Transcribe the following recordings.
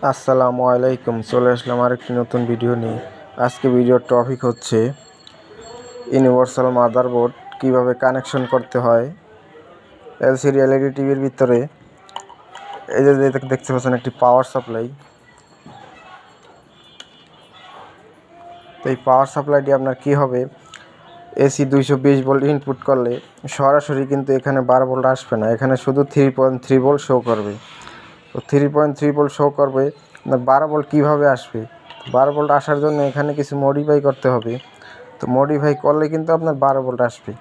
আসসালামু আলাইকুম। চলে আসলাম আরেকটি নতুন ভিডিও নিয়ে। আজকে ভিডিওর টপিক হচ্ছে ইউনিভার্সাল মাদারবোর্ড কিভাবে কানেকশন করতে হয় এলসিডি এলইডি টিভির ভিতরে। এই যে দেখতে পাচ্ছেন একটি পাওয়ার সাপ্লাই। তো এই পাওয়ার সাপ্লাইটি আপনার কি হবে, এসি 220 ভোল্ট ইনপুট করলে সরাসরি কিন্তু এখানে 12 ভোল্ট আসবে না, এখানে শুধু 3.3 ভোল্ট শো করবে। তো 3.3 ভোল্ট শো করবে। 12 ভোল্ট কীভাবে আসবে? 12 ভোল্ট আসার জন্য এখানে কিছু মডিফাই করতে হবে। তো মডিফাই করলে কিন্তু আপনার 12 ভোল্ট আসবে।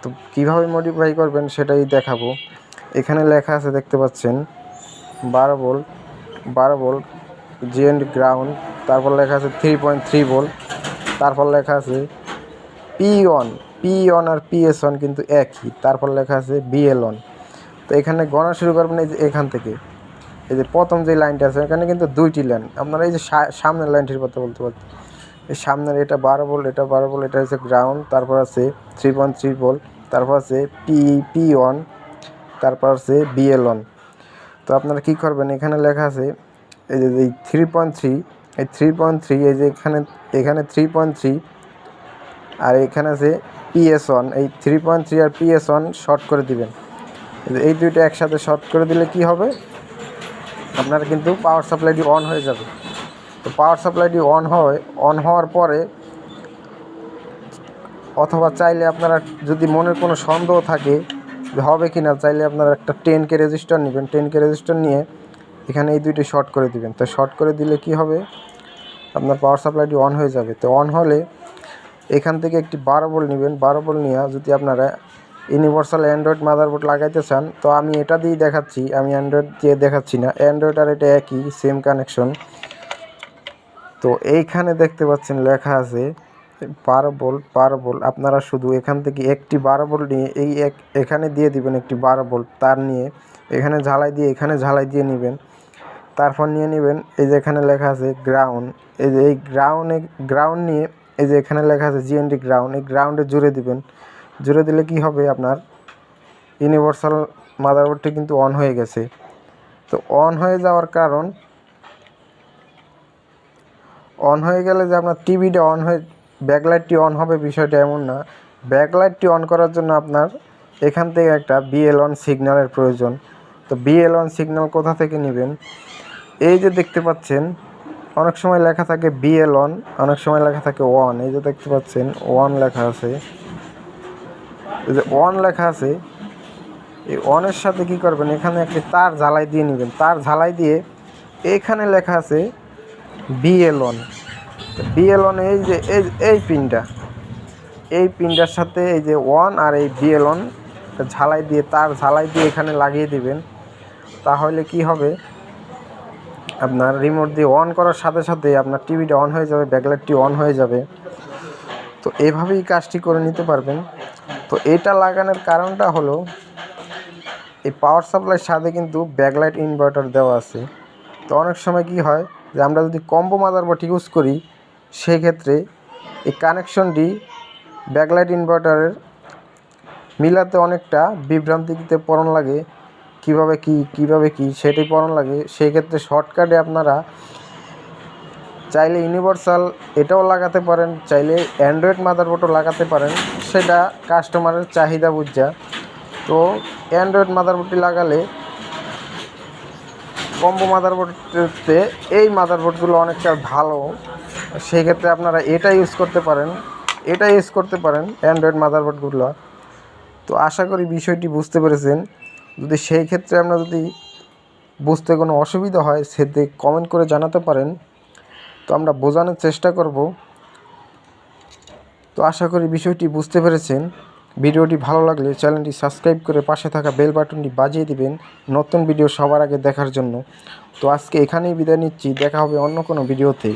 তো কীভাবে মডিফাই করবেন সেটাই দেখাবো। এখানে লেখা আছে, দেখতে পাচ্ছেন 12 ভোল্ট, 12 ভোল্ট জিএন্ড গ্রাউন্ড, তারপর লেখা আছে 3.3 ভোল্ট, তারপর লেখা আছে P1 আর PS1 কিন্তু একই, তারপর লেখা আছে BL1। তো এখানে গণনা শুরু করবেন এই যে এখান থেকে। এই যে প্রথম যে লাইনটা আছে এখানে কিন্তু দুইটি লাইন, আপনারা এই যে সামনের লাইনটির কথা বলতে পারতেন। এই সামনের এটা 12 ভোল্ট, এটা 12 ভোল্ট, এটা হচ্ছে গ্রাউন্ড, তারপর আছে 3.3 ভোল্ট, তারপর আছে P1, তারপর আছে BL1। তো আপনারা কি করবেন, এখানে লেখা আছে এই যে 3.3, এই 3.3, এই যে এখানে 3.3 আর এখানে আছে PS1, এই 3.3 আর PS1 শর্ট করে দিবেন। এই দুইটা একসাথে শর্ট করে দিলে কি হবে, আপনার কিন্তু পাওয়ার সাপ্লাইটি অন হয়ে যাবে। তো পাওয়ার সাপ্লাইটি অন হওয়ার পরে, অথবা চাইলে আপনারা যদি মনের কোনো সন্দেহ থাকে হবে কি না, চাইলে আপনারা একটা 10K রেজিস্টার নেবেন। 10K রেজিস্টার নিয়ে এখানে এই দুইটি শর্ট করে দিবেন। তো শর্ট করে দিলে কি হবে, আপনার পাওয়ার সাপ্লাইটি অন হয়ে যাবে। তো অন হলে এখান থেকে একটি 12 ভোল্ট নেবেন। 12 ভোল্ট নিয়ে যদি আপনারা ইউনিভার্সাল অ্যান্ড্রয়েড মাদারবোর্ড লাগাইতে চান, তো আমি এটা দিয়েই দেখাচ্ছি, আমি অ্যান্ড্রয়েড দিয়ে দেখাচ্ছি না। অ্যান্ড্রয়েড আর এটা একই, সেম কানেকশন। তো এইখানে দেখতে পাচ্ছেন লেখা আছে 12 ভোল্ট, 12 ভোল্ট। আপনারা শুধু এখান থেকে একটি 12 ভোল্ট নিয়ে এখানে দিয়ে দিবেন, একটি 12 ভোল্ট তার নিয়ে এখানে ঝালাই দিয়ে নেবেন। তারপর নিয়ে নেবেন এই যে এখানে লেখা আছে গ্রাউন্ড, এই যে এই গ্রাউন্ড নিয়ে এই যে এখানে লেখা আছে জিএনডি গ্রাউন্ড, এই গ্রাউন্ডে জুড়ে দিবেন। জুড়ে দিলে কি হবে, আপনার ইউনিভার্সাল মাদারবোর্ডটি কিন্তু অন হয়ে গেছে। তো অন হয়ে যাওয়ার কারণ, অন হয়ে গেলে যে আপনার টিভিটা অন হয়ে ব্যাকলাইটটি অন হবে বিষয়টা এমন না। ব্যাকলাইটটি অন করার জন্য আপনার এখান থেকে একটা BL1 সিগন্যালের প্রয়োজন। তো BL1 সিগন্যাল কোথা থেকে নেবেন, এই যে দেখতে পাচ্ছেন অনেক সময় লেখা থাকে BL1, অনেক সময় লেখা থাকে 1। এই যে দেখতে পাচ্ছেন 1 লেখা আছে, এই যে 1 লেখা আছে, এই 1-এর সাথে কী করবেন, এখানে একটি তার ঝালাই দিয়ে নেবেন। তার ঝালাই দিয়ে এখানে লেখা আছে BL1। BL1 এই যে এই পিনটার সাথে এই যে 1 আর এই BL1 তার ঝালাই দিয়ে এখানে লাগিয়ে দিবেন। তাহলে কি হবে, আপনার রিমোট দিয়ে অন করার সাথে সাথে আপনার টিভিটা অন হয়ে যাবে, ব্যাকলাইটটি অন হয়ে যাবে। তো এভাবেই কাজটি করে নিতে পারবেন। তো এটা লাগানোর কারণটা হলো, এই পাওয়ার সাপ্লাইয়ের সাথে কিন্তু ব্যাকলাইট ইনভার্টার দেওয়া আছে। তো অনেক সময় কি হয় যে আমরা যদি কম্বো মাদারবোর্ড ইউজ করি, সেই ক্ষেত্রে এই কানেকশনটি ব্যাকলাইট ইনভার্টারের মিলাতে অনেকটা বিভ্রান্তিতে পড়ন লাগে, কিভাবে কি সেটাই পড়ন লাগে। সেই ক্ষেত্রে শর্টকাটে আপনারা চাইলে ইউনিভার্সাল এটাও লাগাতে পারেন, চাইলে অ্যান্ড্রয়েড মাদারবোর্ডও লাগাতে পারেন, সেটা কাস্টমারের চাহিদা বুঝা। তো অ্যান্ড্রয়েড মাদারবোর্ডটি লাগালে কম্বো মাদারবোর্ডতে এই মাদারবোর্ডগুলো অনেকটা ভালো, সেই ক্ষেত্রে আপনারা এটা ইউজ করতে পারেন অ্যান্ড্রয়েড মাদারবোর্ডগুলো। তো আশা করি বিষয়টি বুঝতে পেরেছেন। যদি সেই ক্ষেত্রে আপনার যদি বুঝতে কোনো অসুবিধা হয়, সেটি কমেন্ট করে জানাতে পারেন, তো আমরা বোঝানোর চেষ্টা করব। তো আশা করি বিষয়টি বুঝতে পেরেছেন। ভিডিওটি ভালো লাগলে চ্যানেলটি সাবস্ক্রাইব করে পাশে থাকা বেল বাটনটি বাজিয়ে দিবেন নতুন ভিডিও সবার আগে দেখার জন্য। তো আজকে এখানেই বিদায় নিচ্ছি, দেখা হবে অন্য কোনো ভিডিওতে।